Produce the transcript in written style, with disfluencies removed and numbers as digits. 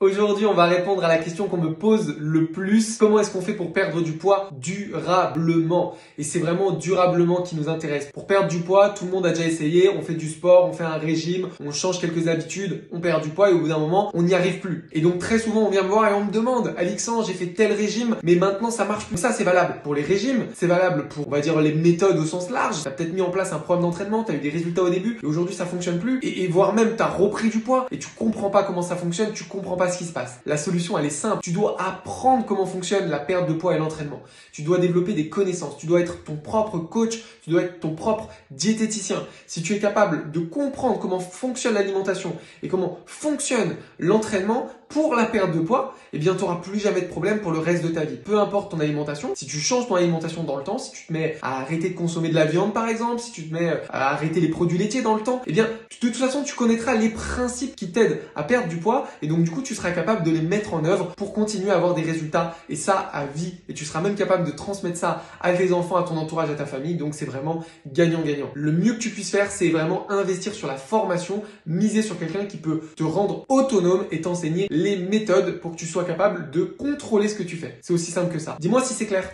Aujourd'hui, on va répondre à la question qu'on me pose le plus. Comment est-ce qu'on fait pour perdre du poids durablement? Et c'est vraiment durablement qui nous intéresse. Pour perdre du poids, tout le monde a déjà essayé. On fait du sport, on fait un régime, on change quelques habitudes, on perd du poids et au bout d'un moment, on n'y arrive plus. Et donc très souvent, on vient me voir et on me demande, Alexandre, j'ai fait tel régime, mais maintenant ça marche plus. Ça, c'est valable pour les régimes, c'est valable pour, on va dire, les méthodes au sens large. T'as peut-être mis en place un programme d'entraînement, t'as eu des résultats au début, et aujourd'hui ça fonctionne plus. Et voire même t'as repris du poids et tu comprends pas comment ça fonctionne, tu comprends pas ce qui se passe. La solution, elle est simple. Tu dois apprendre comment fonctionne la perte de poids et l'entraînement. Tu dois développer des connaissances. Tu dois être ton propre coach. Tu dois être ton propre diététicien. Si tu es capable de comprendre comment fonctionne l'alimentation et comment fonctionne l'entraînement pour la perte de poids, eh bien, tu n'auras plus jamais de problème pour le reste de ta vie. Peu importe ton alimentation, si tu changes ton alimentation dans le temps, si tu te mets à arrêter de consommer de la viande par exemple, si tu te mets à arrêter les produits laitiers dans le temps, eh bien, de toute façon, tu connaîtras les principes qui t'aident à perdre du poids et donc du coup, tu seras capable de les mettre en œuvre pour continuer à avoir des résultats et ça à vie. Et tu seras même capable de transmettre ça à tes enfants, à ton entourage, à ta famille. Donc, c'est vraiment gagnant-gagnant. Le mieux que tu puisses faire, c'est vraiment investir sur la formation, miser sur quelqu'un qui peut te rendre autonome et t'enseigner les méthodes pour que tu sois capable de contrôler ce que tu fais. C'est aussi simple que ça. Dis-moi si c'est clair.